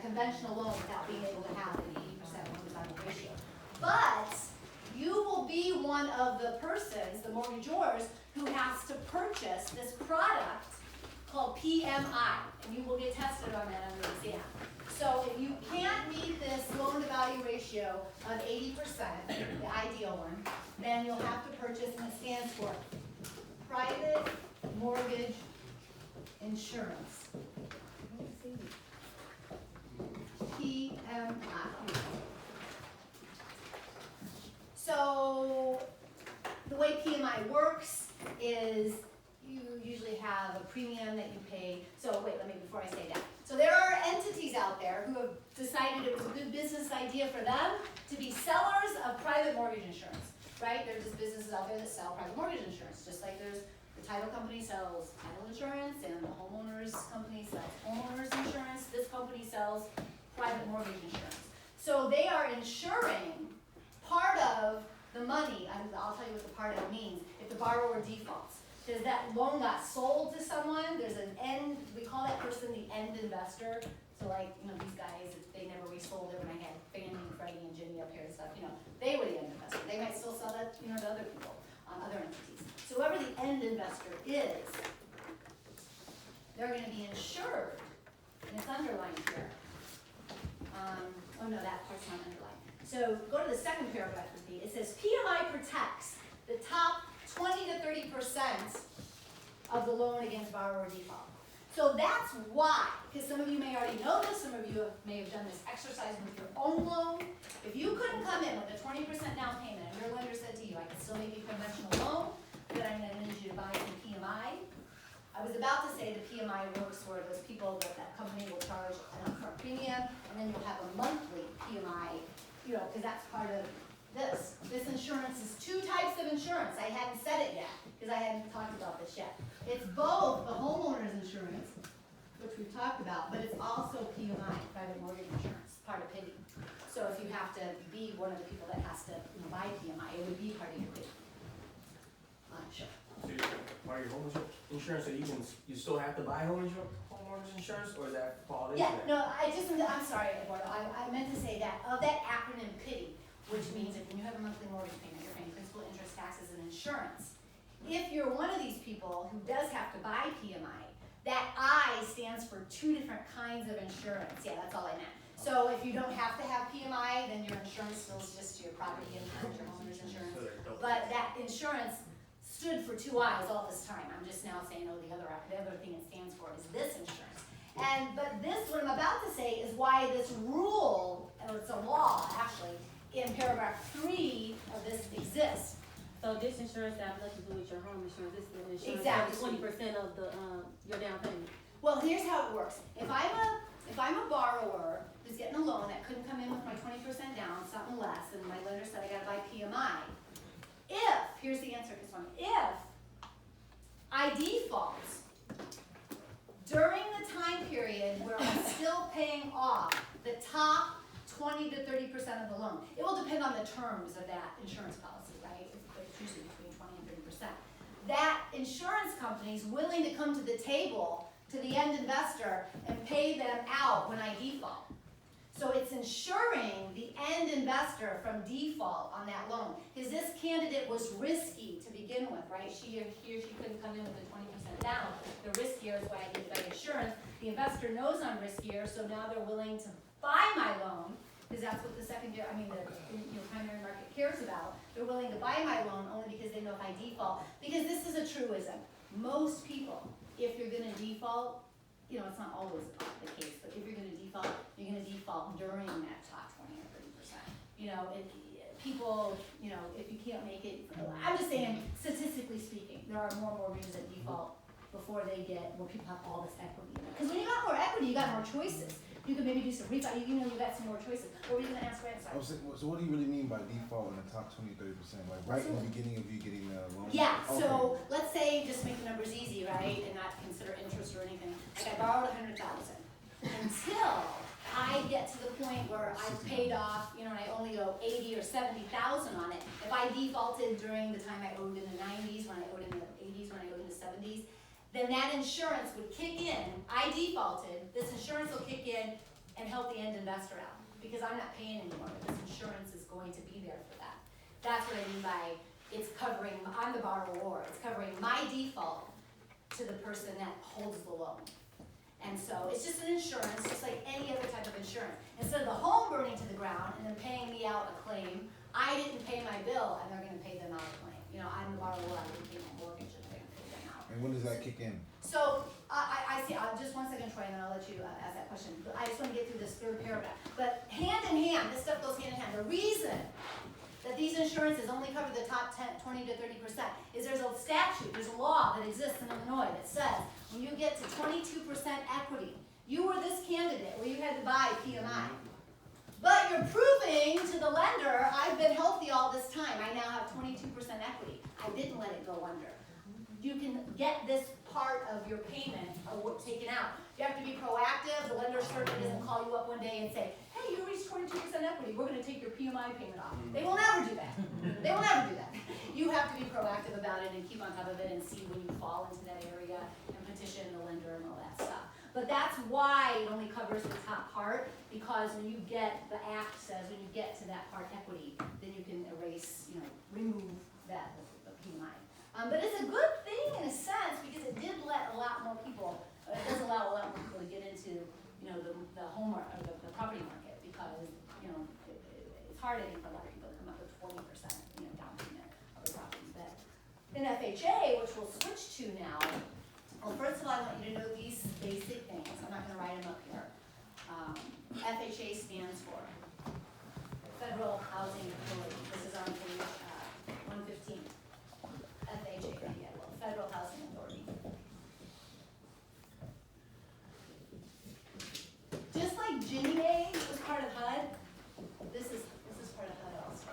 conventional loan without being able to have an 80% loan-to-value ratio. But you will be one of the persons, the mortgagors, who has to purchase this product called PMI, and you will get tested on that on the exam. So if you can't meet this loan-to-value ratio of 80%, the ideal one, then you'll have to purchase, and it stands for Private Mortgage Insurance. PMI. So the way PMI works is you usually have a premium that you pay. So wait, before I say that. So there are entities out there who have decided it was a good business idea for them to be sellers of private mortgage insurance, right? There's just businesses out there that sell private mortgage insurance, just like there's the title company sells title insurance and the homeowners company sells homeowners insurance. This company sells private mortgage insurance. So they are insuring part of the money, I'll tell you what the part of it means, if the borrower defaults. Because that loan got sold to someone, there's an end, we call that person the end investor. So like, these guys, if they never resold it when I had Fannie, Freddie, and Ginnie up here and stuff, they were the end investor. They might still sell that, to other people, other entities. So whoever the end investor is, they're gonna be insured, and it's underlined here. Oh no, that part's not underlined. So go to the second paragraph with me. It says PMI protects the top 20 to 30% of the loan against borrower default. So that's why, because some of you may already know this, some of you may have done this exercise with your own loan. If you couldn't come in with a 20% down payment and your lender said to you, I can still make you a conventional loan, but I'm going to need you to buy some PMI. I was about to say the PMI works where those people that company will charge an upfront premium, and then you'll have a monthly PMI, because that's part of this. This insurance is two types of insurance. I hadn't said it yet, because I hadn't talked about this yet. It's both the homeowner's insurance, which we've talked about, but it's also PMI, private mortgage insurance, part of PIDI. So if you have to be one of the people that has to buy PMI, it would be part of your PIDI. Sure. So you're part of your homeowner's insurance, so you still have to buy homeowner's insurance, or is that fall into that? No, I'm sorry, Eduardo. I meant to say that of that acronym PIDI, which means if you have a monthly mortgage payment, you're paying principal, interest, taxes, and insurance. If you're one of these people who does have to buy PMI, that I stands for two different kinds of insurance. Yeah, that's all I meant. So if you don't have to have PMI, then your insurance still is just your property insurance, your homeowner's insurance. But that insurance stood for two I's all this time. I'm just now saying, the other thing it stands for is this insurance. But this, what I'm about to say, is why this rule, or it's a law actually, in paragraph 3 of this exists. So this insurance has nothing to do with your home insurance. This is the insurance Exactly. 20% of the your down payment. Well, here's how it works. If I'm a borrower who's getting a loan that couldn't come in with my 20% down, something less, and my lender said I gotta buy PMI. Here's the answer to this one. If I default during the time period where I'm still paying off the top 20 to 30% of the loan, it will depend on the terms of that insurance policy, right? It's usually between 20 and 30%. That insurance company is willing to come to the table to the end investor and pay them out when I default. So it's insuring the end investor from default on that loan. Because this candidate was risky to begin with, right? He or she couldn't come in with a 20% down. The riskier is why I need to buy insurance. The investor knows I'm riskier, so now they're willing to buy my loan, because that's what the primary market cares about. They're willing to buy my loan only because they know if I default. Because this is a truism. Most people, if you're going to default, it's not always the case, but if you're going to default, you're going to default during that top 20 or 30%. People, if you can't make it, I'm just saying, statistically speaking, there are more mortgages that default before people have all this equity. Because when you got more equity, you got more choices. You can maybe do some refi, you got some more choices. What were you going to ask, Rand? Sorry. So what do you really mean by default in the top 20, 30%? Like right in the beginning of you getting the loan? Yeah, so let's say, just make the numbers easy, right, and not consider interest or anything. Like I borrowed $100,000 until I get to the point where I've paid off, and I only owe $80,000 or $70,000 on it. If I defaulted during the time I owed in the 90s, when I owed in the 80s, when I owed in the 70s, then that insurance would kick in. I defaulted, this insurance will kick in and help the end investor out, because I'm not paying anymore, this insurance is going to be there for that. That's what I mean by it's covering, I'm the borrower, it's covering my default to the person that holds the loan. And so it's just an insurance, just like any other type of insurance. Instead of the home burning to the ground and then paying me out a claim, I didn't pay my bill and they're gonna pay them out a claim. You know, I'm the borrower, I didn't pay my mortgage and they're gonna pay them out. And when does that kick in? So, I see, just 1 second, Troy, and then I'll let you ask that question. But I just wanna get through this third paragraph. But hand in hand, this stuff goes hand in hand. The reason that these insurances only cover the top 20 to 30% is there's a statute, there's a law that exists in Illinois that says when you get to 22% equity, you were this candidate where you had to buy PMI. But you're proving to the lender, I've been healthy all this time, I now have 22% equity. I didn't let it go under. You can get this part of your payment taken out. You have to be proactive. The lender certainly doesn't call you up one day and say, hey, you reached 22% equity, we're gonna take your PMI payment off. They will never do that. They will never do that. You have to be proactive about it and keep on top of it and see when you fall into that area and petition the lender and all that stuff. But that's why it only covers the top part, because when you get, the act says, when you get to that part equity, then you can erase, remove that, the PMI. But it's a good thing in a sense, because it did let a lot more people, it does allow a lot more people to get into, the home or the property market, because, it's hard, I think, for a lot of people to come up with 20%, down payment of the property. But in FHA, which we'll switch to now, well, first of all, I want you to know these basic things. I'm not gonna write them up here. FHA stands for Federal Housing Authority. This is on page 115. FHA, Federal Housing Authority. Just like Ginnie Mae was part of HUD, this is part of HUD also.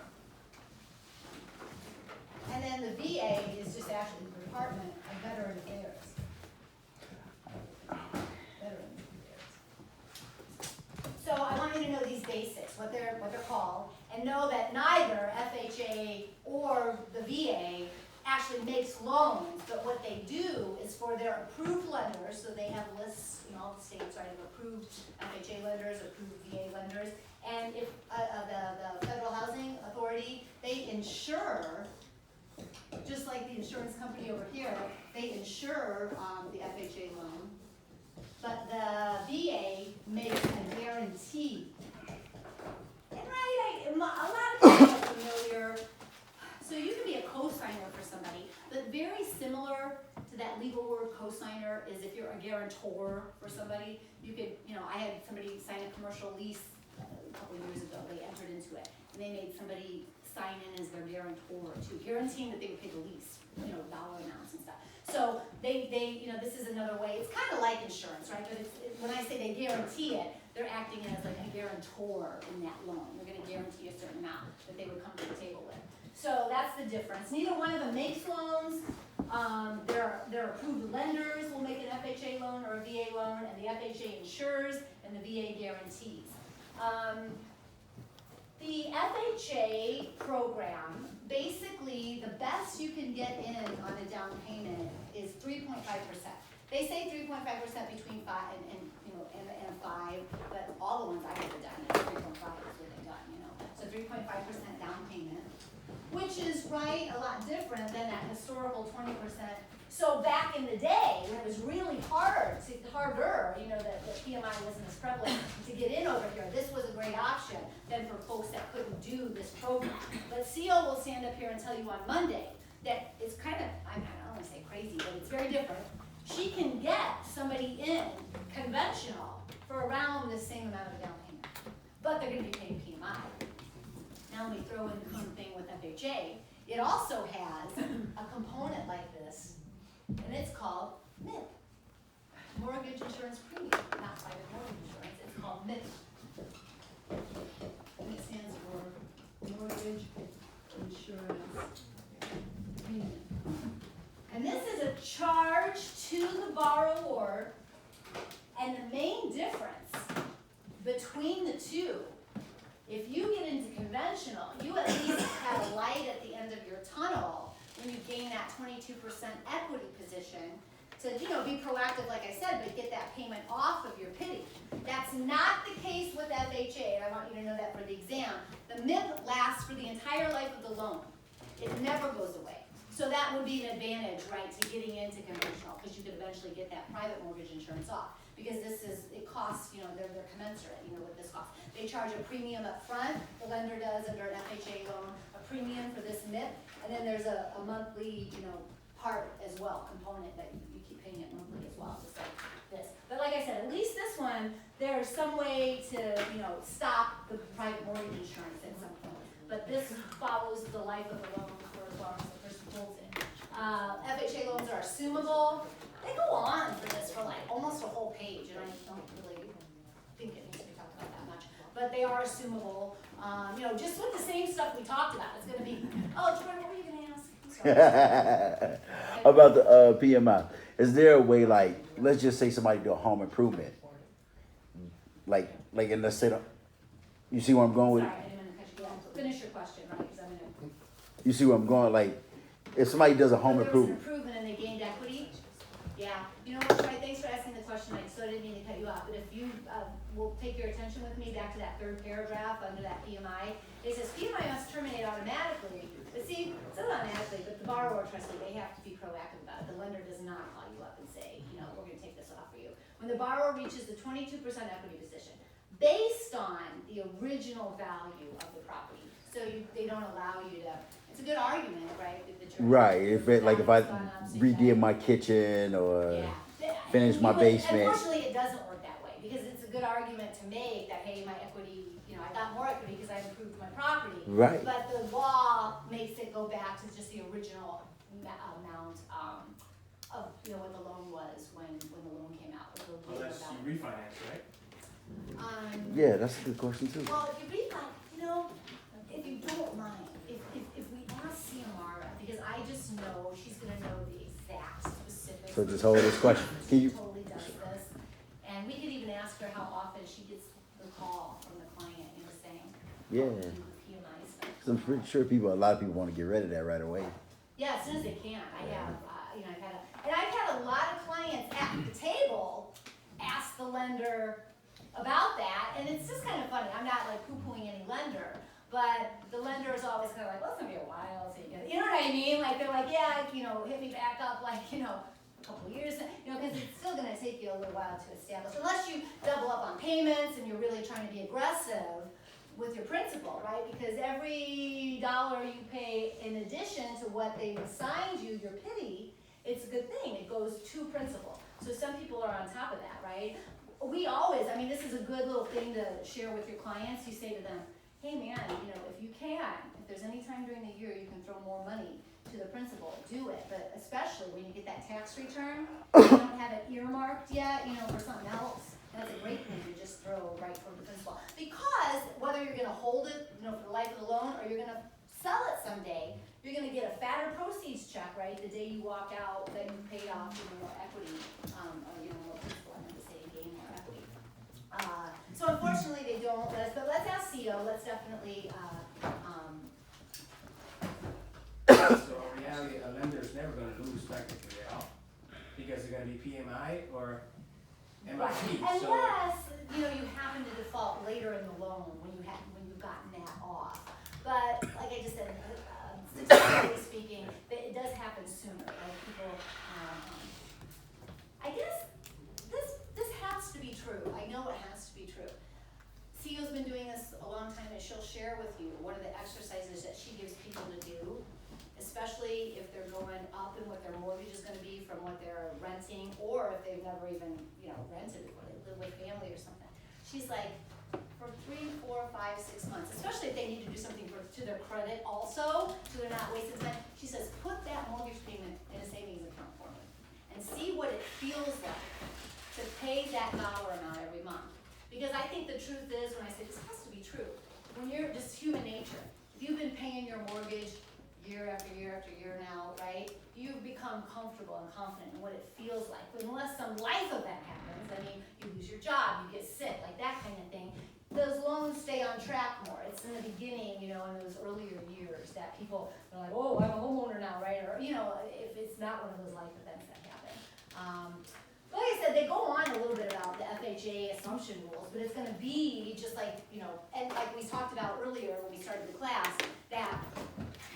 And then the VA is just actually the Department of Veteran Affairs. So I want you to know these basics, what they're called, and know that neither FHA or the VA actually makes loans, but what they do is for their approved lenders, so they have lists in all the states, right, of approved FHA lenders, approved VA lenders, and if the Federal Housing Authority, they insure, just like the insurance company over here, they insure the FHA loan, but the VA makes a guarantee. And a lot of people are familiar. So you can be a co-signer for somebody, but very similar to that legal word co-signer is if you're a guarantor for somebody. You could, I had somebody sign a commercial lease a couple of years ago. They entered into it, and they made somebody sign in as their guarantor too, guaranteeing that they would pay the lease, dollar amounts and stuff. So they, this is another way. It's kind of like insurance, right? But when I say they guarantee it, they're acting as like a guarantor in that loan. They're going to guarantee a certain amount that they would come to the table with. So that's the difference. Neither one of them makes loans. Their approved lenders will make an FHA loan or a VA loan, and the FHA insures and the VA guarantees. The FHA program, basically the best you can get in on a down payment is 3.5%. They say 3.5% between 5 and 5, but all the ones I've ever done is 3.5 is what they've done, So 3.5% down payment, which is a lot different than that historical 20%. So back in the day, when it was really harder, the PMI wasn't as prevalent to get in over here, this was a great option than for folks that couldn't do this program. But CO will stand up here and tell you on Monday that it's kind of, I don't want to say crazy, but it's very different. She can get somebody in conventional for around the same amount of down payment, but they're going to be paying PMI. Now let me throw in the fun thing with FHA. It also has a component like this, and it's called MIP, Mortgage Insurance Premium, not private mortgage insurance. It's called MIP, and it stands for Mortgage Insurance Premium. And this is a charge to the borrower, and the main difference between the two, if you get into conventional, you at least have a light at the end of your tunnel when you gain that 22% equity position to, be proactive, like I said, but get that payment off of your PITI. That's not the case with FHA, and I want you to know that for the exam. The MIP lasts for the entire life of the loan. It never goes away. So that would be an advantage, right, to getting into conventional, because you could eventually get that private mortgage insurance off. Because it costs, they're commensurate, with this cost. They charge a premium up front, the lender does under an FHA loan, a premium for this MIP, and then there's a monthly, part as well, component that you keep paying it monthly as well, just like this. But like I said, at least this one, there's some way to, stop the private mortgage insurance at some point. But this follows the life of the loan for as long as the person holds it. FHA loans are assumable. They go on for this for like almost a whole page, and I don't really think it needs to be talked about that much. But they are assumable. Just with the same stuff we talked about. It's gonna be, Jordan, what were you gonna ask? I'm sorry. About the PMI. Is there a way, like, let's just say somebody do a home improvement, like in the city. You see where I'm going with it? Sorry, I didn't mean to cut you off. Finish your question, right? 'Cause I'm gonna. You see where I'm going? Like, if somebody does a home There was an improvement, improvement and they gained equity. Yeah, you know what, Troy, thanks for asking the question, I didn't mean to cut you off, but if you, will take your attention with me back to that third paragraph under that PMI, it says PMI must terminate automatically, but see, it says automatically, but the borrower trustee, they have to be proactive about it, the lender does not call you up and say, we're gonna take this off for you. When the borrower reaches the 22% equity position, based on the original value of the property, so they don't allow you to, it's a good argument, right? that you're- right? If I value's gone up, so you redid gotta- my kitchen or Yeah. finish my basement. Unfortunately, it doesn't work that way, because it's a good argument to make that, hey, my equity, I got more equity because I improved my property. Right. But the law makes it go back to just the original amount, of, what the loan was when the loan came out. With the later Unless value. you refinance, right? Yeah, that's a good question too. Well, if you read if you don't mind, if we ask Ciamara, because I just know she's gonna know the exact specifics. So just hold this question. Can She you? totally does this, and we could even ask her how often she gets the call from the client, saying, Yeah. "Oh, do the PMI stuff." 'Cause I'm pretty sure a lot of people want to get rid of that right away. Yeah, as soon as they can. I've had a lot of clients at the table ask the lender about that, and it's just kind of funny. I'm not like poo-pooing any lender, but the lender is always kind of like, well, it's gonna be a while, so you know what I mean? Like, they're like, yeah, hit me back up, like, a couple of years, because it's still gonna take you a little while to establish, unless you double up on payments and you're really trying to be aggressive with your principal, right? Because every dollar you pay in addition to what they've assigned you, your PITI, it's a good thing, it goes to principal. So some people are on top of that, right? We always, this is a good little thing to share with your clients. You say to them, hey man, if you can, if there's any time during the year you can throw more money to the principal, do it. But especially when you get that tax return, you don't have it earmarked yet, for something else. That's a great thing to just throw right for the principal. Because whether you're gonna hold it, for the life of the loan, or you're gonna sell it someday, you're gonna get a fatter proceeds check, right? The day you walk out, that you paid off, more equity, or, more principal, I meant to say gain more equity. So unfortunately, they don't let us, but let's ask CEO, let's definitely, So in reality, a lender is never gonna lose technically at all, because they're gonna be PMI or MIP, right, so. unless, you happen to default later in the loan when you've gotten that off. But, like I just said, statistically speaking, it does happen sooner, right? People, I guess this has to be true. I know it has to be true. CEO's been doing this a long time, and she'll share with you one of the exercises that she gives people to do, especially if they're going up in what their mortgage is gonna be from what they're renting, or if they've never even, rented before, they live with family or something. She's like, for 3, 4, 5, 6 months, especially if they need to do something to their credit also, so they're not wasting time. She says, put that mortgage payment in a savings account for me, and see what it feels like to pay that dollar amount every month. Because I think the truth is, when I say this has to be true, when you're just human nature, if you've been paying your mortgage year after year after year now, right, you've become comfortable and confident in what it feels like. But unless some life event happens, you lose your job, you get sick, like that kind of thing, those loans stay on track more. It's in the beginning, in those earlier years that people are like, oh, I'm a homeowner now, right? Or, if it's not one of those life events that happen. Like I said, they go on a little bit about the FHA assumption rules, but it's gonna be just like, and like we talked about earlier when we started the class, that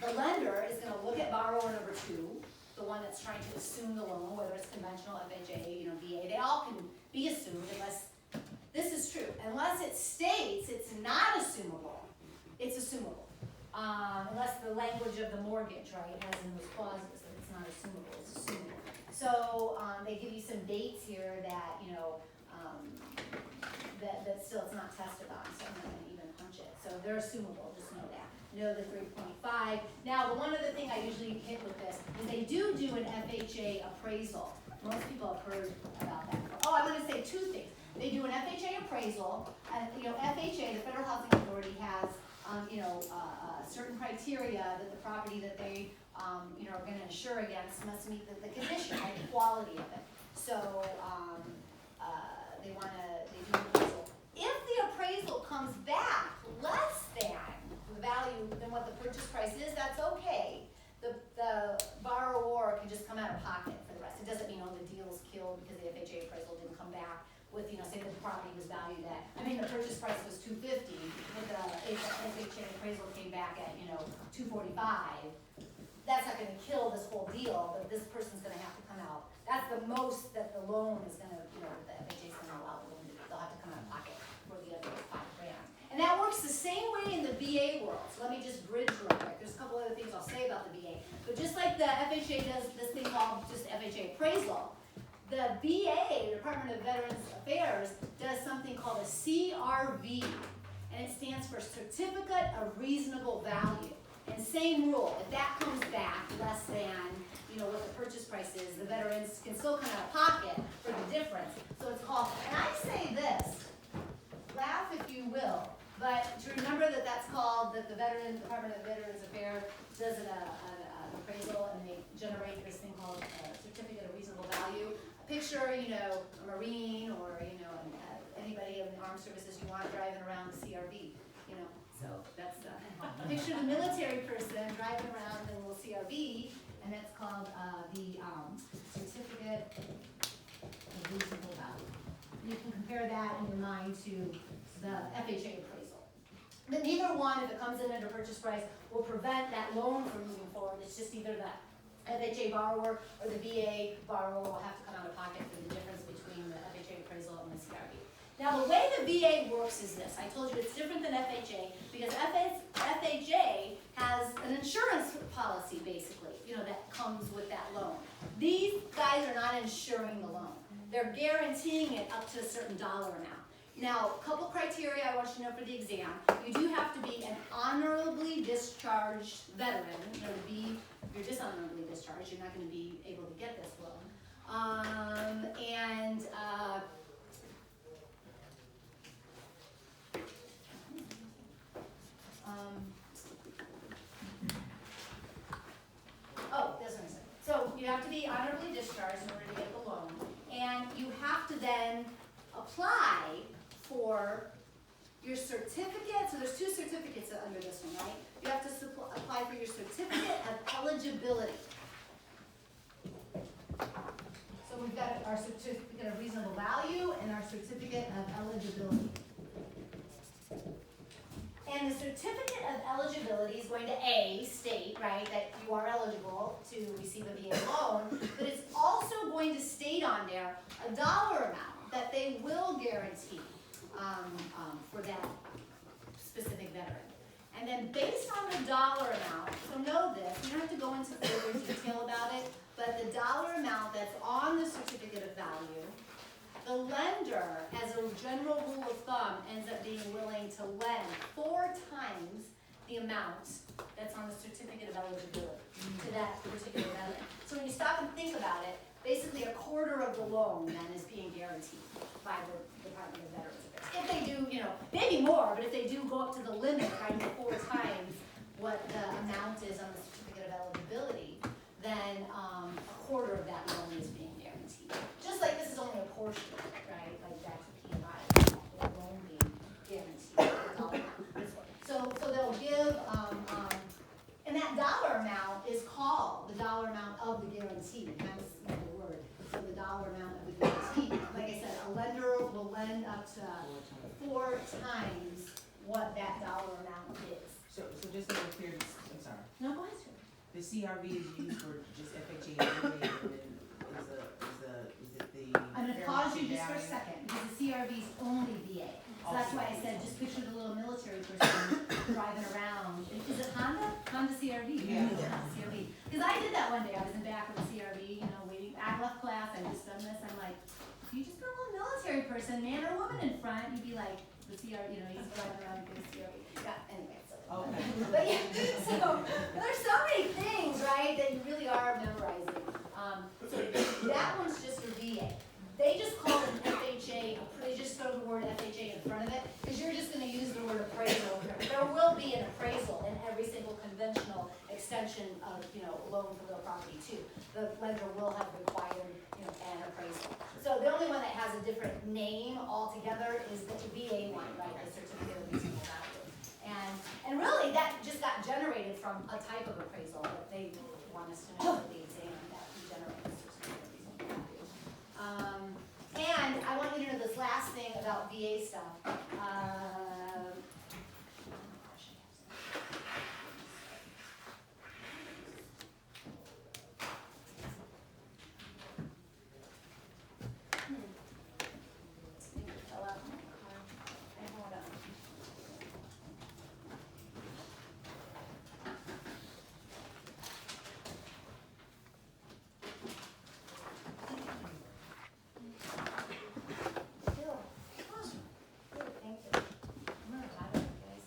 the lender is gonna look at borrower number 2, the one that's trying to assume the loan, whether it's conventional, FHA, VA, they all can be assumed unless, this is true, unless it states it's not assumable, it's assumable. Unless the language of the mortgage, right, has in those clauses that it's not assumable, it's assumable. So, they give you some dates here that, that still it's not tested on, so I'm not gonna even punch it. So they're assumable, just know that. Know the 3.5. Now, the one other thing I usually hit with this is they do an FHA appraisal. Most people have heard about that. Oh, I'm gonna say 2 things. They do an FHA appraisal, and, FHA, the Federal Housing Authority, has, certain criteria that the property that they, are gonna insure against must meet the condition, right, the quality of it. So, they do an appraisal. If the appraisal comes back less than the value than what the purchase price is, that's okay. The borrower can just come out of pocket for the rest. It doesn't mean, the deal's killed because the FHA appraisal didn't come back with, say that the property was valued at, the purchase price was $250, but the FHA appraisal came back at, $245. That's not gonna kill this whole deal, but this person's gonna have to come out. That's the most that the loan is gonna, the FHA's gonna allow the loan to do. They'll have to come out of pocket for the other $5,000. And that works the same way in the VA world. So let me just bridge real quick. There's a couple other things I'll say about the VA. But just like the FHA does this thing called just FHA appraisal, the VA, the Department of Veterans Affairs, does something called a CRV, and it stands for Certificate of Reasonable Value. And same rule, if that comes back less than, what the purchase price is, the veterans can still come out of pocket for the difference. So it's called, and I say this, laugh if you will, but to remember that that's called, that the Department of Veterans Affairs does an appraisal, and they generate this thing called a Certificate of Reasonable Value. Picture, a Marine or, anybody in the armed services you want driving around the CRV, So that's, picture the military person driving around in a little CRV, and that's called the Certificate of Reasonable Value. You can compare that in your mind to the FHA appraisal. But neither one, if it comes in at a purchase price, will prevent that loan from moving forward. It's just either the FHA borrower or the VA borrower will have to come out of pocket for the difference between the FHA appraisal and the CRV. Now, the way the VA works is this. I told you it's different than FHA because FHA has an insurance policy, basically, that comes with that loan. These guys are not insuring the loan. They're guaranteeing it up to a certain dollar amount. Now, a couple criteria I want you to know for the exam. You do have to be an honorably discharged veteran. If you're dishonorably discharged, you're not going to be able to get this loan. This one. So you have to be honorably discharged in order to get the loan, and you have to then apply for your certificate. So there's 2 certificates under this one, right? You have to apply for your certificate of eligibility. So we've got our certificate of reasonable value and our certificate of eligibility. And the certificate of eligibility is going to state, right, that you are eligible to receive a VA loan, but it's also going to state on there a dollar amount that they will guarantee for that specific veteran. And then based on the dollar amount, so know this, you don't have to go into further detail about it, but the dollar amount that's on the certificate of value, the lender, as a general rule of thumb, ends up being willing to lend 4 times the amount that's on the certificate of eligibility to that particular veteran. So when you stop and think about it, basically a quarter of the loan then is being guaranteed by the Department of Veterans Affairs. If they do, maybe more, but if they do go up to the limit, right, 4 times what the amount is on the certificate of eligibility, then a quarter of that loan is being guaranteed. Just like this is only a portion of it, right? Like that's a PMI, the loan being guaranteed. So they'll give, and that dollar amount is called the dollar amount of the guarantee. That's the word. So the dollar what that dollar amount is. So just to be clear, I'm sorry, No, go ahead, Shirley. the CRV is used for just FHA only, and then is it the? I'm gonna fair pause market you just for a value? second, because the CRV is only VA. So that's why I said, just picture the little military person driving around. Is it Honda? Honda CRV? Yeah. Honda CRV. Because I did that one day, I was in back of the CRV, you know, waiting, I left class, I just done this, I'm like, if you just put a little military person, man or woman in front, you'd be like, the CRV, you know, he's driving around in the CRV. Yeah, anyway, so. Okay. But yeah, so, there's so many things, right, that you really are memorizing. So that one's just for VA. They just call it an FHA, they just throw the word FHA in front of it, because you're just gonna use the word appraisal. There will be an appraisal in every single conventional extension of, you know, loan for real property too. The lender will have required, you know, an appraisal. So the only one that has a different name altogether is the VA one, right, the certificate of reasonable value. And really, that just got generated from a type of appraisal, that they want us to know that the exam that we generate the certificate of reasonable value. And I want you to know this last thing about VA stuff. Maybe it fell out in my car. Okay, hold on. Bill. Good, thank you. I'm gonna bother you guys.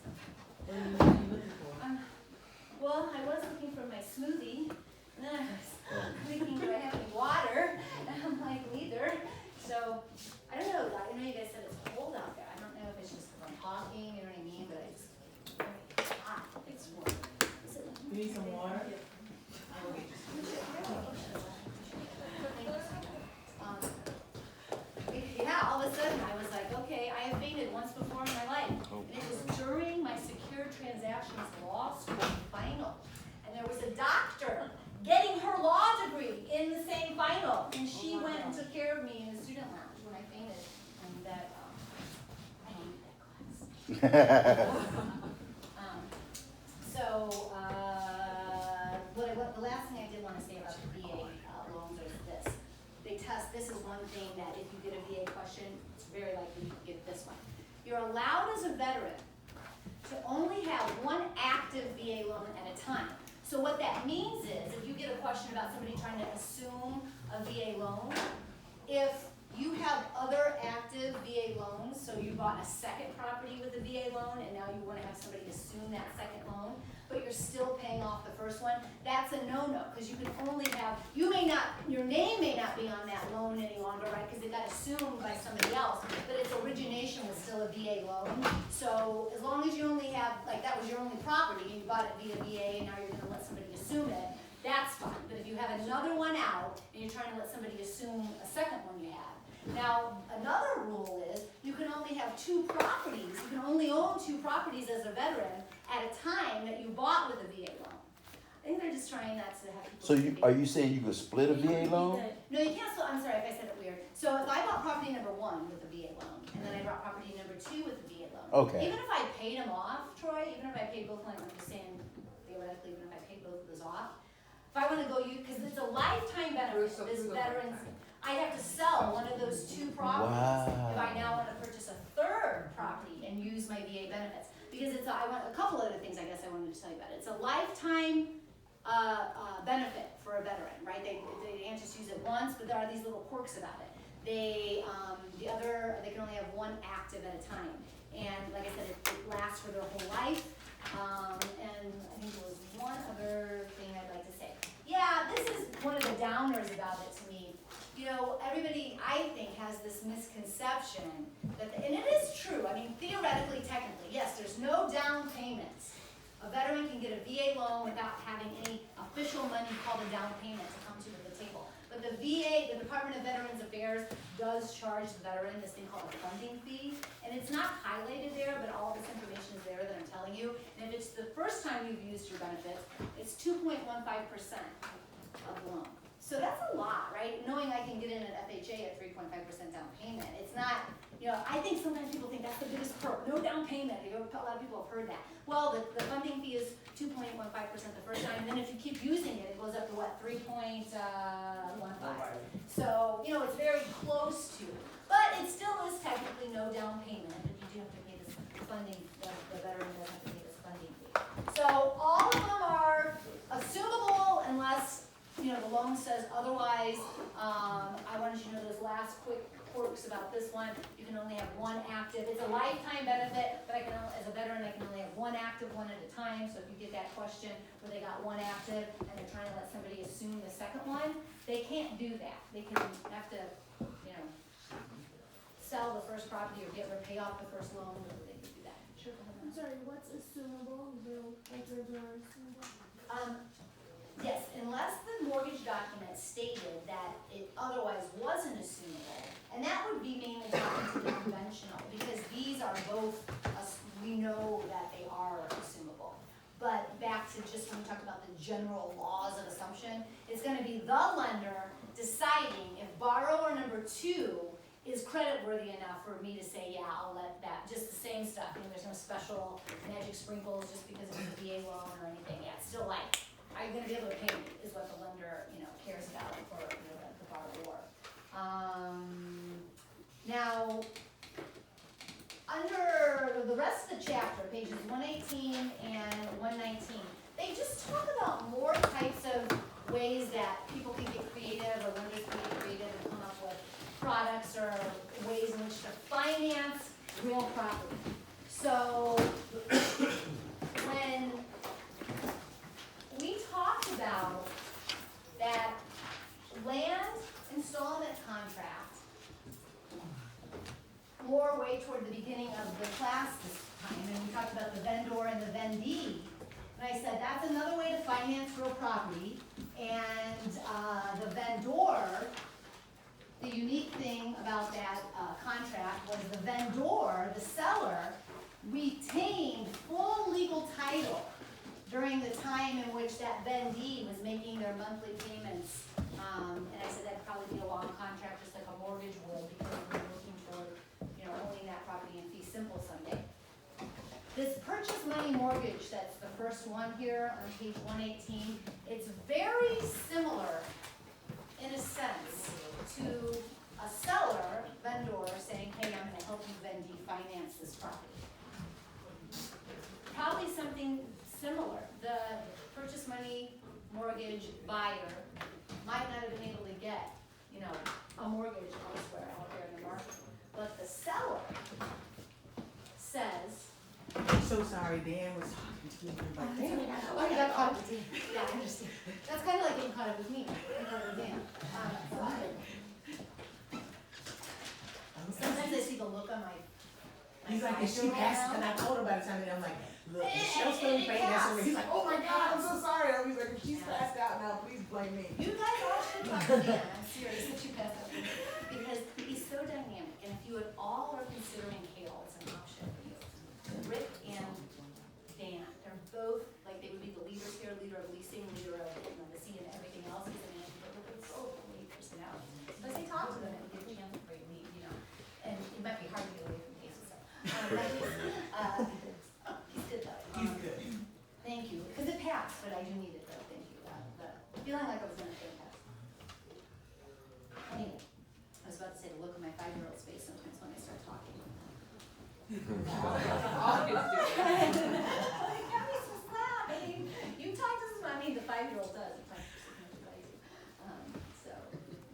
What are you looking for? Well, I was looking for my smoothie, and then I was thinking, do I have any water? And I'm like, neither. So, I don't know, I know you guys said it's cold out there. I don't know if it's just because I'm talking, you know what I mean, but it's very hot. It's warm. Is it- You need some water? I will get you some. Yeah, all of a sudden, I was like, okay, I have fainted once before in my life. And it was during my secure transactions law school final. And there was a doctor getting her law degree in the same final. And she went and took care of me in the student lounge when I fainted. And that, I hated that class. So, the last thing I did want to say about the VA loans is this. They test, this is one thing that if you get a VA question, it's very likely you can get this one. You're allowed as a veteran to only have one active VA loan at a time. So what that means is, if you get a question about somebody trying to assume a VA loan, if you have other active VA loans, so you bought a second property with a VA loan, and now you wanna have somebody assume that second loan, but you're still paying off the first one, that's a no-no, because you can only have, you may not, your name may not be on that loan any longer, right, because it got assumed by somebody else, but its origination was still a VA loan. So as long as you only have, like, that was your only property, and you bought it via VA, and now you're gonna let somebody assume it, that's fine. But if you have another one out, and you're trying to let somebody assume a second one you have. Now, another rule is, you can only have two properties, you can only own two properties as a veteran at a time that you bought with a VA loan. I think they're just trying not to have people. So are you saying you could split a VA loan? No, you can't, I'm sorry if I said it weird. So if I bought property number one with a VA loan, and then I bought property number two with a VA loan. Okay. Even if I paid them off, Troy, even if I paid both, like, I'm just saying theoretically, even if I paid both of those off, if I wanna go because it's a lifetime benefit, this veterans, I have to sell one of those two properties. Wow. If I now wanna purchase a third property and use my VA benefits. Because I want a couple other things I guess I wanted to tell you about. It's a lifetime benefit for a veteran, right? They can't just use it once, but there are these little quirks about it. They can only have one active at a time. And like I said, it lasts for their whole life. And I think there was one other thing I'd like to say. Yeah, this is one of the downers about it to me. You know, everybody, I think, has this misconception that, and it is true, I mean, theoretically, technically, yes, there's no down payments. A veteran can get a VA loan without having any official money called a down payment to come to the table. But the VA, the Department of Veterans Affairs, does charge the veteran this thing called a funding fee. And it's not highlighted there, but all this information is there that I'm telling you. And if it's the first time you've used your benefits, it's 2.15% of the loan. So that's a lot, right? Knowing I can get in at FHA at 3.5% down payment, it's not, I think sometimes people think that's the biggest perk, no down payment. A lot of people have heard that. Well, the funding fee is 2.15% the first time, and then if you keep using it, it goes up to what, 3.15? So, it's very close to, but it still is technically no down payment, but you do have to pay this funding, the veteran does have to pay this funding fee. So all of them are assumable unless, the loan says otherwise. I wanted you to know those last quick quirks about this one. You can only have one active. It's a lifetime benefit, but as a veteran, I can only have one active one at a time. So if you get that question where they got one active and they're trying to let somebody assume the second one, they can't do that. They have to, sell the first property or pay off the first loan, or they can do that. Sure, go ahead. I'm sorry, what's assumable, like reserves are assumable? Yes, unless the mortgage document stated that it otherwise wasn't assumable, and that would be mainly talking to the conventional, because these are both, we know that they are assumable. But back to just when we talked about the general laws of assumption, it's gonna be the lender deciding if borrower number 2 is creditworthy enough for me to say, yeah, I'll let that, just the same stuff, there's no special magic sprinkles just because it's a VA loan or anything, yeah, it's still like, are you gonna be able to pay me, is what the lender, cares about for, the borrower. Now, under the rest of the chapter, pages 118 and 119, they just talk about more types of ways that people can get creative or lenders can get creative and come up with products or ways in which to finance real property. So, when we talked about that land installment contract, more way toward the beginning of the class this time, and we talked about the vendor and the vendee, and I said that's another way to finance real property, and the vendor, the unique thing about that contract was the vendor, the seller, retained full legal title during the time in which that vendee was making their monthly payments. And I said that'd probably be a long contract, just like a mortgage would, because we're looking toward, owning that property in fee simple someday. This purchase money mortgage, that's the first one here on page 118, it's very similar in a sense to a seller, vendor, saying, hey, I'm gonna help you vendee finance this property. Probably something similar. The purchase money mortgage buyer might not have been able to get, a mortgage elsewhere out there in the market. But the seller says, I'm so sorry, Dan was talking to me, I'm like, damn, oh, you got caught up with Dan. Yeah, I understand. That's kind of like getting caught up with me, getting caught up with Dan. Sometimes I see the look on my he's like, is she 5-year-old passed? now. And I told her by the time, and I'm like, look, Michelle's still fainting. So he's like, oh my God, I'm so sorry. I was like, if she's passed out now, please blame me. You guys all should talk to Dan, I'm serious, that you pass up, because he's so dynamic, and if you at all are considering Kale as an option for you, Rick and Dan, they're both, like, they would be the leaders here, leader of leasing, leader of, the C and everything else, he's a man, but they're so lead personality. But as they talk to them, and give a chance for a lead, and it might be hard to get away from cases, so. He's good though. He's good. Thank you, because it passed, but I do need it though, thank you, feeling like I was gonna fail test. Anyway, I was about to say the look on my 5-year-old's face sometimes when I start talking. You talk to this, the 5-year-old does, it talks as much as I do. So,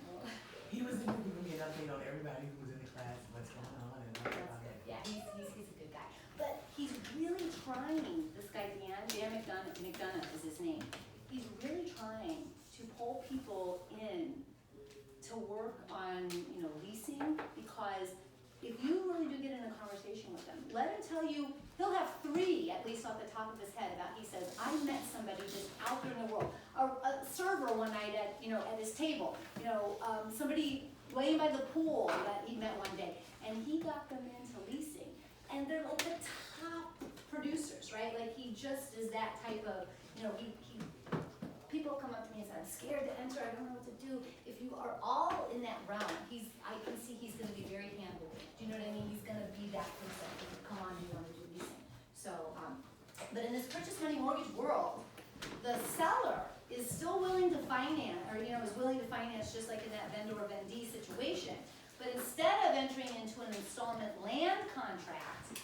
well, He was giving me an update on everybody who was in the class, what's going on, and that's good, yeah, he's a good guy. But he's really trying, this guy Dan McDonough is his name. He's really trying to pull people in to work on, leasing, because if you really do get in a conversation with him, let him tell you, he'll have 3, at least off the top of his head, about, he says, I met somebody just out there in the world, a server one night at, at his table, somebody laying by the pool that he met one day, and he got them into leasing, and they're like the top producers, right? Like, he just is that type of, people people come up to me and say, I'm scared to enter, I don't know what to do. If you are all in that realm, I can see he's gonna be very handholding. Do you know what I mean? He's gonna be that person, come on, you wanna do these things. So, but in this purchase money mortgage world, the seller is still willing to finance, or is willing to finance just like in that vendor or vendee situation. But instead of entering into an installment land contract,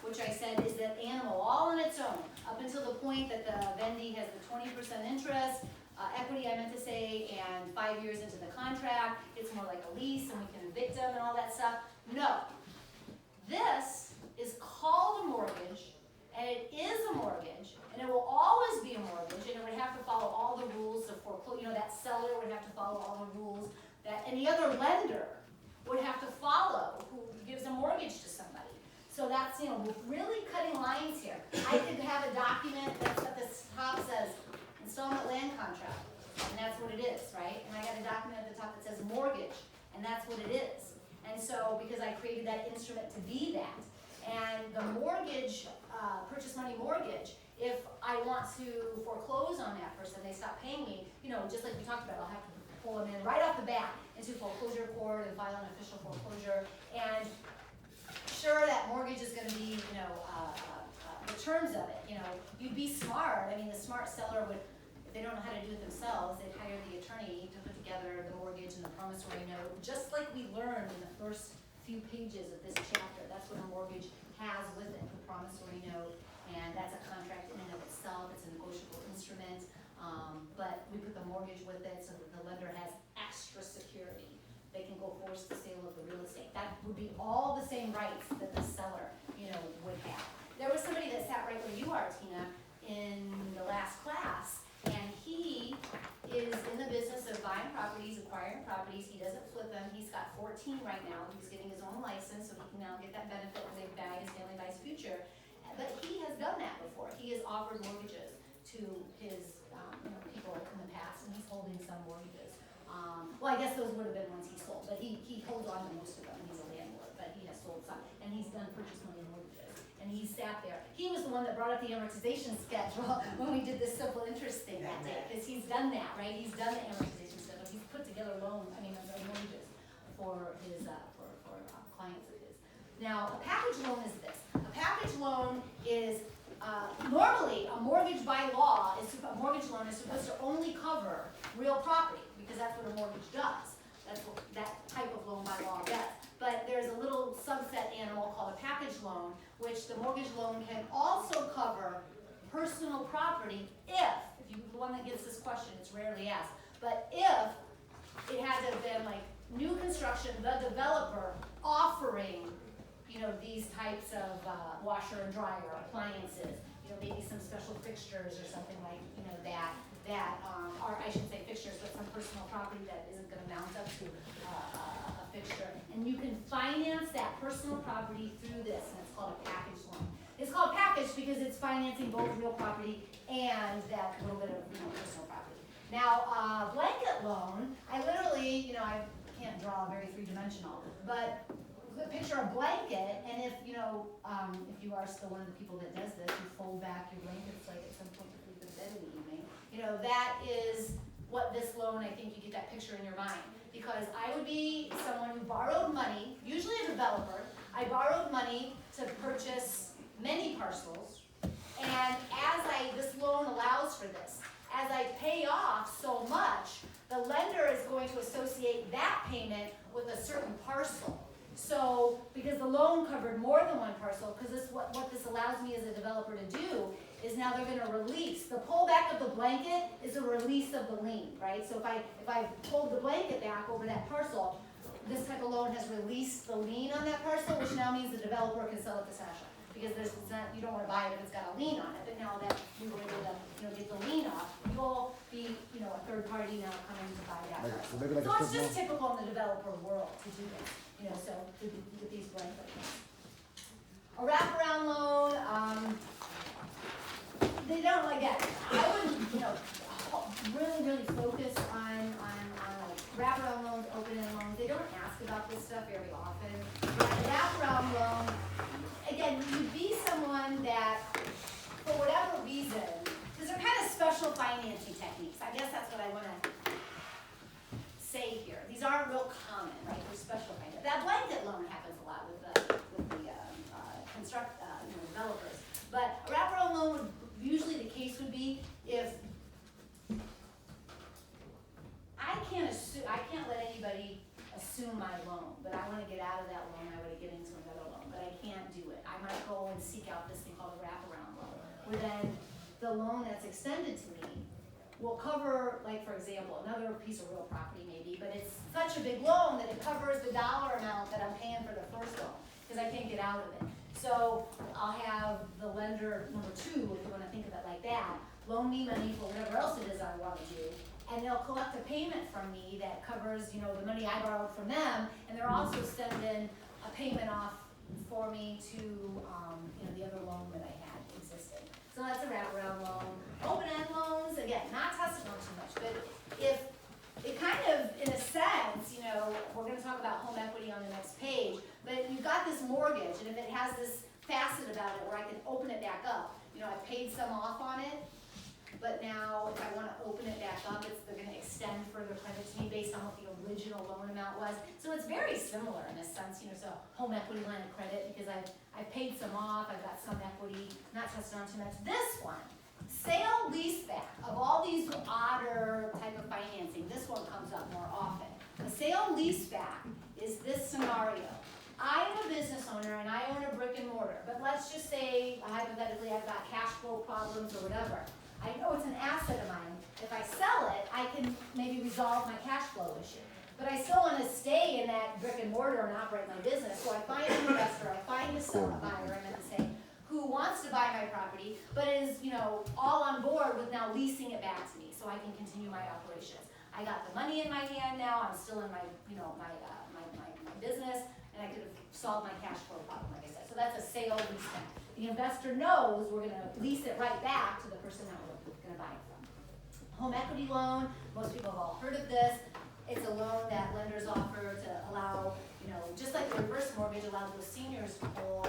which I said is that animal all on its own, up until the point that the vendee has the 20% interest, equity I meant to say, and 5 years into the contract, it's more like a lease and we can evict them and all that stuff. No. This is called a mortgage, and it is a mortgage, and it will always be a mortgage, and it would have to follow all the rules of foreclosure. That seller would have to follow all the rules that any other lender would have to follow who gives a mortgage to somebody. So that's, really cutting lines here. I could have a document that's at the top says installment land contract, and that's what it is, right? And I got a document at the top that says mortgage, and that's what it is. And so, because I created that instrument to be that, and the mortgage, purchase money mortgage, if I want to foreclose on that person, they stop paying me, just like we talked about, I'll have to pull them in right off the bat into foreclosure court and file an official foreclosure. And sure, that mortgage is gonna be, the terms of it, you'd be smart. I mean, the smart seller would, if they don't know how to do it themselves, they'd hire the attorney to put together the mortgage and the promissory note, just like we learned in the first few pages of this chapter. That's what a mortgage has with it, the promissory note, and that's a contract in and of itself. It's a negotiable instrument, but we put the mortgage with it so that the lender has extra security. They can go force the sale of the real estate. That would be all the same rights that the seller, would have. There was somebody that sat right where you are, Tina, in the last class, and he is in the business of buying properties, acquiring properties. He doesn't flip them. He's got 14 right now. He's getting his own license, so he can now get that benefit when they buy his family buys future. But he has done that before. He has offered mortgages to his people in the past, and he's holding some mortgages. Well, I guess those would have been ones he sold, but he holds on to most of them. He's a landlord, but he has sold some, and he's done purchase money mortgages. And he sat there. He was the one that brought up the amortization schedule when we did this simple interest thing that day, because he's done that, right? He's done the amortization schedule. He's put together mortgages for his clients of his. Now, a package loan is this. A package loan is normally a mortgage by law a mortgage loan is supposed to only cover real property, because that's what a mortgage does. That's what that type of loan by law does. But there's a little subset animal called a package loan, which the mortgage loan can also cover personal property if you're the one that gets this question, it's rarely asked, but if it had to have been like new construction, the developer offering, these types of washer and dryer appliances, maybe some special fixtures or something like, that or I should say fixtures, but some personal property that isn't gonna mount up to a fixture. And you can finance that personal property through this, and it's called a package loan. It's called package because it's financing both real property and that little bit of, personal property. Now, blanket loan, I literally, I can't draw very three-dimensional, but picture a blanket, and if you are still one of the people that does this, you fold back your blankets like at some point before you go to bed in the evening, that is what this loan, I think you get that picture in your mind. Because I would be someone who borrowed money, usually a developer. I borrowed money to purchase many parcels, and this loan allows for this. As I pay off so much, the lender is going to associate that payment with a certain parcel. So, because the loan covered more than one parcel, because what this allows me as a developer to do is now they're going to release. The pullback of the blanket is a release of the lien, right? So if I pulled the blanket back over that parcel, this type of loan has released the lien on that parcel, which now means the developer can sell it to Sasha. Because you don't want to buy it if it's got a lien on it, but now that we were able to get the lien off, you'll be a third party now coming to buy that parcel. So maybe like So a it's strip just typical in the developer world to do this, so with these blanket loans. A wraparound loan, they don't like that. I wouldn't, really focus on wraparound loans, open-end loans. They don't ask about this stuff very often. But a wraparound loan, again, you'd be someone that, for whatever reason, because they're kind of special financing techniques. I guess what I wanna say here. These aren't real common, right? They're special kind of. That blanket loan happens a lot with the developers. But a wraparound loan would, usually the case would be if I can't let anybody assume my loan, but I wanna get out of that loan, I wanna get into another loan, but I can't do it. I might go and seek out this thing called a wraparound loan, where then the loan that's extended to me will cover, like, for example, another piece of real property maybe, but it's such a big loan that it covers the dollar amount that I'm paying for the first loan, because I can't get out of it. So I'll have the lender number two, if you wanna think of it like that, loan me money for whatever else it is I wanna do, and they'll collect a payment from me that covers, the money I borrowed from them, and they're also sending a payment off for me to, the other loan that I had existed. So that's a wraparound loan. Open-end loans, again, not tested on too much, but if it kind of, in a sense, we're gonna talk about home equity on the next page, but you've got this mortgage, and if it has this facet about it where I can open it back up, I paid some off on it, but now if I wanna open it back up, they're gonna extend further credit to me based on what the original loan amount was. So it's very similar in a sense, so home equity line of credit, because I've paid some off, I've got some equity, not tested on too much. This one, sale leaseback, of all these odder type of financing, this one comes up more often. A sale leaseback is this scenario. I am a business owner and I own a brick and mortar, but let's just say hypothetically I've got cash flow problems or whatever. I know it's an asset of mine. If I sell it, I can maybe resolve my cash flow issue. But I still want to stay in that brick and mortar and operate my business. So I find an investor, I find a seller, buyer, I meant to say, who wants to buy my property, but is, all on board with now leasing it back to me so I can continue my operations. I got the money in my hand now, I'm still in my, my business, and I could have solved my cash flow problem, like I said. So that's a sale leaseback. The investor knows we're gonna lease it right back to the person that we're gonna buy it from. Home equity loan, most people have all heard of this. It's a loan that lenders offer to allow, just like the reverse mortgage allows those seniors to pull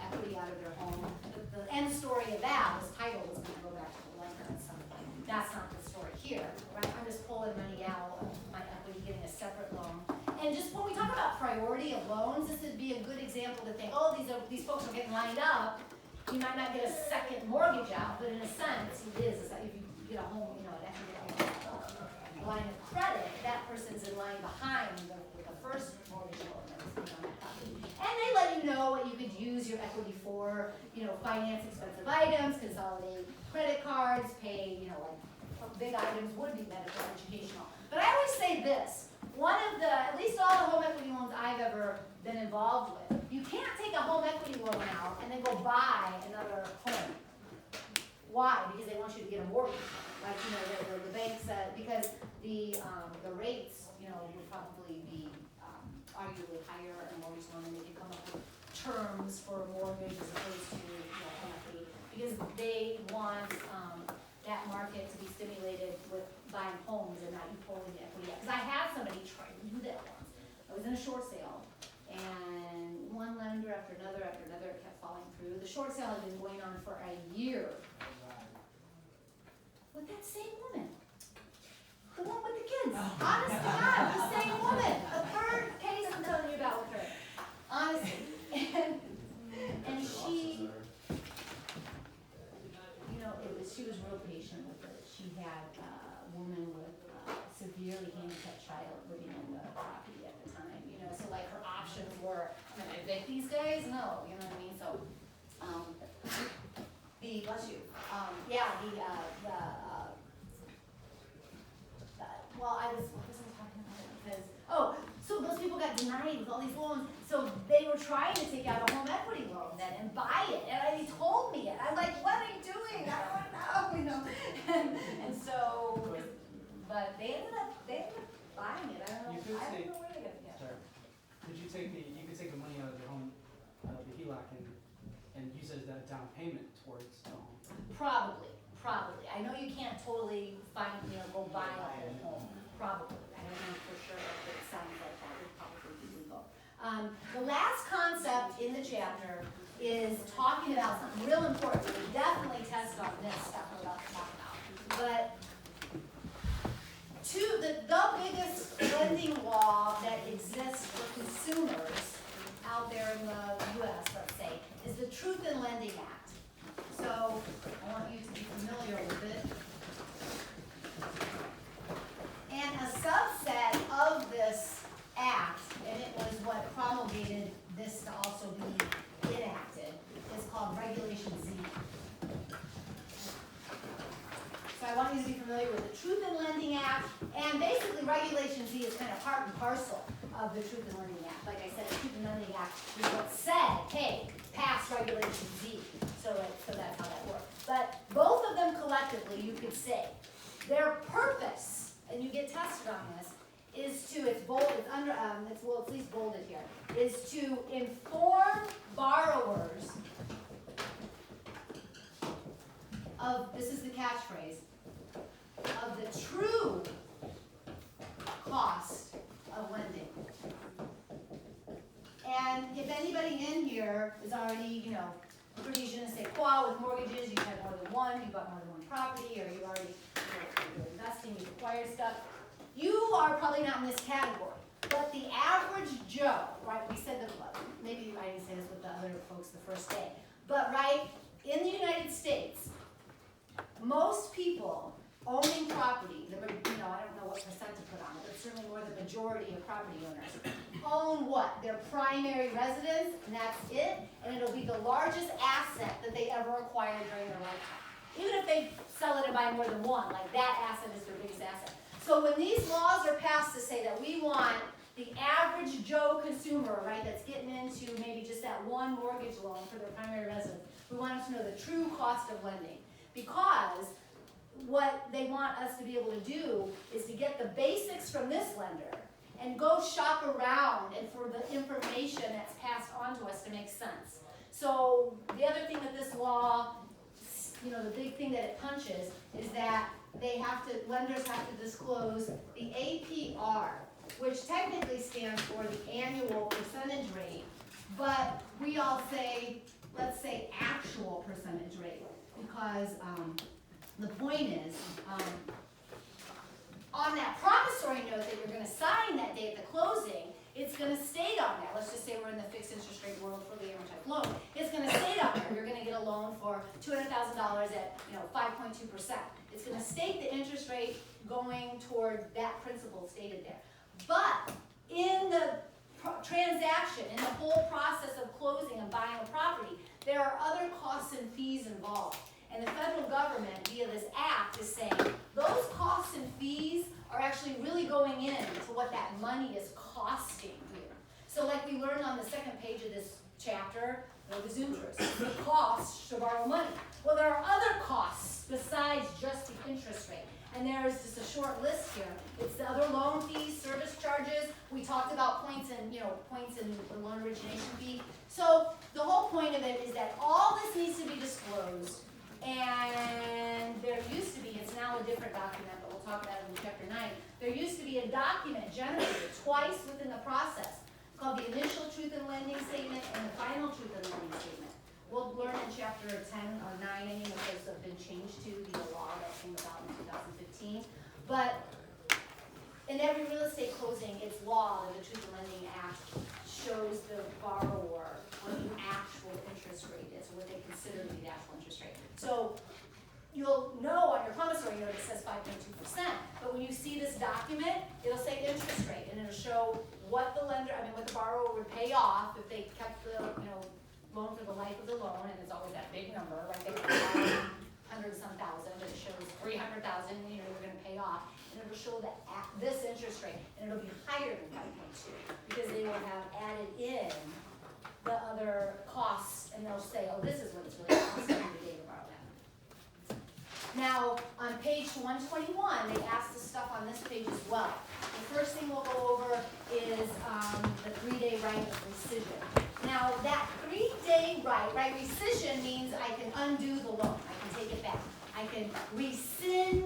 equity out of their home. The end story of that was title was gonna go back to the lender at some point. That's not the story here, right? I'm just pulling money out of my equity, getting a separate loan. And just when we talk about priority of loans, this would be a good example to think, these folks are getting lined up. You might not get a second mortgage out, but in a sense, it is that if you get a home, a line of credit, that person's in line behind the first mortgage loan that was on that property. And they let you know what you could use your equity for, finance expensive items, consolidate credit cards, pay, big items would be medical, educational. But I always say this. At least all the home equity loans I've ever been involved with, you can't take a home equity loan out and then go buy another home. Why? Because they want you to get a mortgage. Like, the bank said, because the rates, would probably be arguably higher in a mortgage loan, and they can come up with terms for a mortgage as opposed to home equity, because they want that market to be stimulated with buying homes and not you pulling the equity out. Because I had somebody try to do that once. I was in a short sale, and one lender after another kept falling through. The short sale had been going on for a year with that same woman. The one with the kids. Honest to God, the same woman. The third case I'm telling you about with her. Honestly. And she, she was real patient with it. She had a woman with a severely handicapped child living in the property at the time, so like her options were, am I gonna evict these guys? No, you know what I mean? So, bless you, what was I talking about? Because, so those people got denied with all these loans, so they were trying to take out a home equity loan then and buy it, and he told me it. I'm like, what are you doing? I don't know, and so, but they ended up buying it. I don't know where they got it. You could take the money out of your home, out of the HELOC and use it as that down payment towards the home. Probably. I know you can't totally go buy a whole home. Probably. I don't know for sure, but it sounds like that would probably be legal. The last concept in the chapter is talking about something real important. We definitely test on this stuff we're about to talk about. But want you to be familiar with the Truth in Lending Act, and basically Regulation Z is kind of part and parcel of the Truth in Lending Act. Like I said, the Truth in Lending Act is what said, hey, pass Regulation Z. So that's how that works. But both of them collectively, you could say, their purpose, and you get tested on this, is to, it's bold, it's under, it's, well, it's at least bolded here, is to inform borrowers of, this is the catchphrase, of the true cost of lending. And if anybody in here is already, you know, pretty je ne sais quoi with mortgages, you've had more than one, you bought more than one property, or you already, you're investing, you've acquired stuff, you are probably not in this category. But the average Joe, right, we said that, maybe I didn't say this with the other folks the first day, but right, in the United States, most people owning property, you know, I don't know what percent to put on it, but certainly more the majority of property owners, own what? Their primary residence, and that's it, and it'll be the largest asset that they ever acquired during their lifetime. Even if they sell it and buy more than one, like that asset is their biggest asset. So when these laws are passed to say that we want the average Joe consumer, right, that's getting into maybe just that one mortgage loan for their primary residence, we want them to know the true cost of lending. Because what they want us to be able to do is to get the basics from this lender and go shop around and for the information that's passed on to us to make sense. So the other thing that this law, you know, the big thing that it punches is that lenders have to disclose the APR, which technically stands for the annual percentage rate, but we all say, let's say actual percentage rate, because the point is, on that promissory note that you're gonna sign that day at the closing, it's gonna state on there, let's just say we're in the fixed interest rate world for the amortized loan, it's gonna state on there, you're gonna get a loan for $200,000 at, 5.2%. It's gonna state the interest rate going toward that principal stated there. But in the transaction, in the whole process of closing and buying a property, there are other costs and fees involved. And the federal government, via this act, is saying those costs and fees are actually really going into what that money is costing you. So like we learned on the second page of this chapter, the interest, the cost to borrow money. Well, there are other costs besides just the interest rate. And there's just a short list here. It's the other loan fees, service charges. We talked about points in the loan origination fee. So the whole point of it is that all this needs to be disclosed. And there used to be, it's now a different document, but we'll talk about it in chapter 9. There used to be a document generated twice within the process called the initial truth in lending statement and the final truth in lending statement. We'll learn in chapter 10 or 9, any of those have been changed to the law that came about in 2015. But in every real estate closing, it's law that the Truth in Lending Act shows the borrower what the actual interest rate is, what they consider to be the actual interest rate. So you'll know on your promissory note it says 5.2%, but when you see this document, it'll say interest rate, and it'll show what the borrower would pay off if they kept the, loan for the life of the loan, and it's always that big number, like they could borrow 100-some thousand, but it shows 300,000, you're gonna pay off, and it'll show this interest rate, and it'll be higher than 5.2 because they will have added in the other costs, and they'll say, oh, this is what it's really costing you today to borrow that. Now, on page 121, they asked the stuff on this page as well. The first thing we'll go over is the 3-day right of rescission. Now, that 3-day right, rescission means I can undo the loan, I can take it back. I can rescind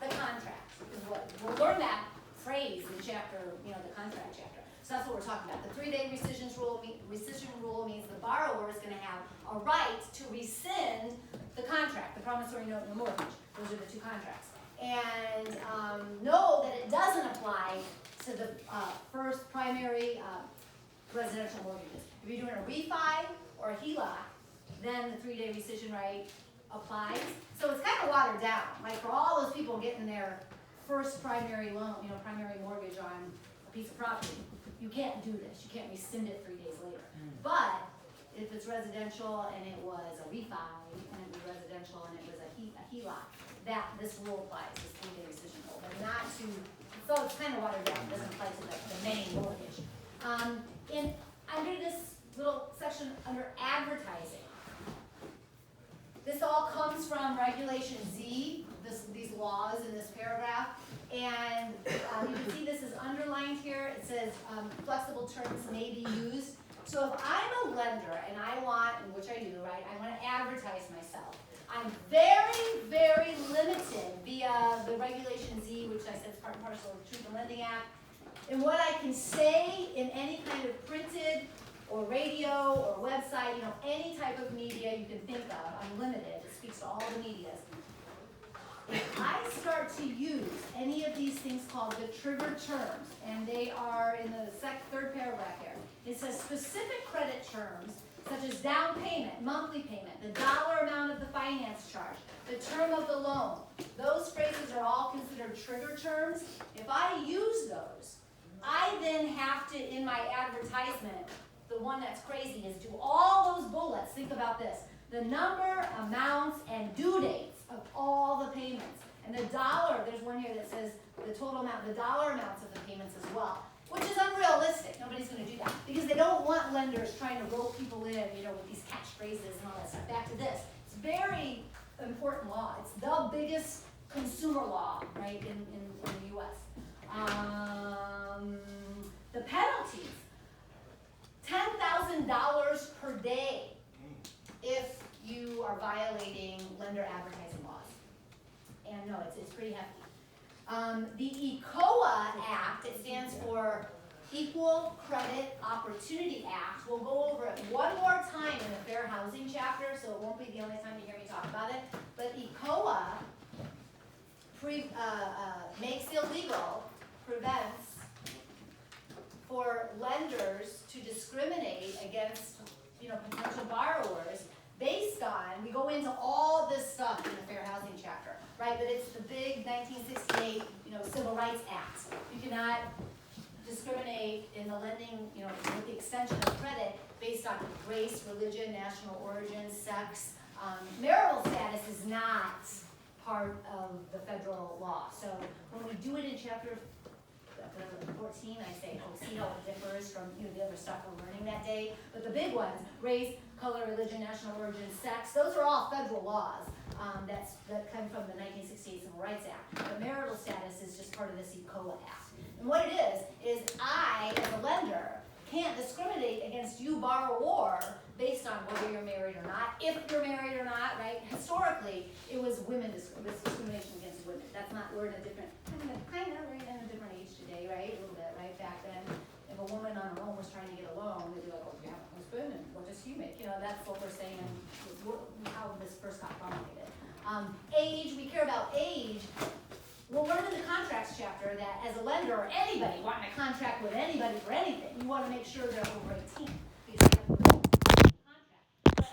the contract, is what, we'll learn that phrase in chapter, the contract chapter. So that's what we're talking about. The 3-day rescission rule means the borrower is gonna have a right to rescind the contract, the promissory note and the mortgage. Those are the two contracts. And know that it doesn't apply to the first primary residential mortgages. If you're doing a refi or a HELOC, then the 3-day rescission right applies. So it's kind of watered down. Like for all those people getting their first primary loan, primary mortgage on a piece of property, you can't do this. You can't rescind it 3 days later. But if it's residential and it was a refi, and it was residential and it was a HELOC, that this rule applies, this 3-day rescission rule, but not to, so it's kind of watered down, it doesn't apply to the main mortgage. Under this little section, under advertising, this all comes from Regulation Z, these laws in this paragraph, and you can see this is underlined here. It says flexible terms may be used. So if I'm a lender and I want, and which I do, right, I want to advertise myself, I'm very, very limited via the Regulation Z, which I said is part and parcel of the Truth in Lending Act, in what I can say in any kind of printed or radio or website, you know, any type of media you can think of. I'm limited. It speaks to all the medias. If I start to use any of these things called the trigger terms, and they are in the third paragraph here, it says specific credit terms such as down payment, monthly payment, the dollar amount of the finance charge, the term of the loan. Those phrases are all considered trigger terms. If I use those, I then have to, in my advertisement, the one that's crazy is do all those bullets. Think about this. The number, amounts, and due dates of all the payments. And the dollar, there's one here that says the total amount, the dollar amounts of the payments as well, which is unrealistic. Nobody's going to do that because they don't want lenders trying to rope people in, you know, with these catchphrases and all that stuff. Back to this. It's very important law. It's the biggest consumer law, right, in the U.S. The penalties, $10,000 per day if you are violating lender advertising laws. And no, it's pretty hefty. The ECOA Act, it stands for Equal Credit Opportunity Act. We'll go over it one more time in the Fair Housing chapter, so it won't be the only time you hear me talk about it. But ECOA makes illegal, prevents for lenders to discriminate against, you know, potential borrowers based on, we go into all this stuff in the Fair Housing chapter, right? But it's the big 1968, you know, Civil Rights Act. You cannot discriminate in the lending, you know, with the extension of credit based on race, religion, national origin, sex. Marital status is not part of the federal law. So when we do it in chapter 14, I say, oh, see how it differs from, you know, the other stuff we're learning that day. But the big ones, race, color, religion, national origin, sex, those are all federal laws that come from the 1968 Civil Rights Act. But marital status is just part of this ECOA Act. And what it is I, as a lender, can't discriminate against you, borrower, based on whether you're married or not, if you're married or not, right? Historically, it was discrimination against women. That's not, we're in a different, kind of, we're in a different age today, right? A little bit, right? Back then, if a woman on her own was trying to get a loan, they'd be like, oh, you have a husband, and what does he make? You know, that's what we're saying, how this first got promulgated. Age, we care about age. We'll learn in the contracts chapter that as a lender or anybody wanting to contract with anybody for anything, you want to make sure they're over 18. Because you have to contract.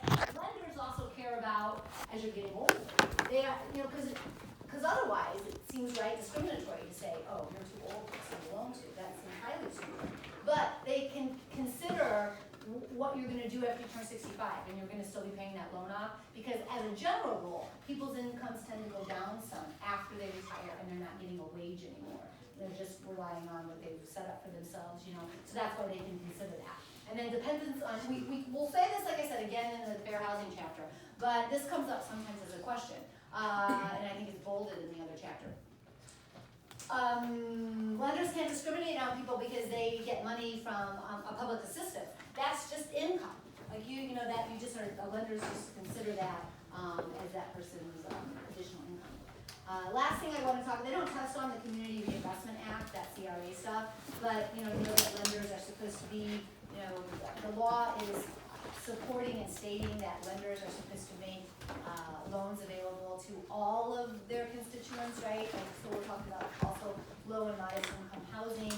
But lenders also care about as you're getting older. They are, you know, because otherwise it seems right discriminatory to say, oh, you're too old to send a loan to. That's entirely too old. But they can consider what you're going to do after you turn 65, and you're going to still be paying that loan off, because as a general rule, people's incomes tend to go down some after they retire, and they're not getting a wage anymore. They're just relying on what they've set up for themselves, you know, so that's why they can consider that. And then dependence on, we'll say this, like I said, again in the Fair Housing chapter, but this comes up sometimes as a question, and I think it's bolded in the other chapter. Lenders can't discriminate on people because they get money from a public assistance. That's just income. Like you know that you just are, lenders just consider that as that person's additional income. Last thing I want to talk, they don't touch on the Community Reinvestment Act, that CRA stuff, but you know that lenders are supposed to be, you know, the law is supporting and stating that lenders are supposed to make loans available to all of their constituents, right? Like, so we're talking about also low and modest income housing,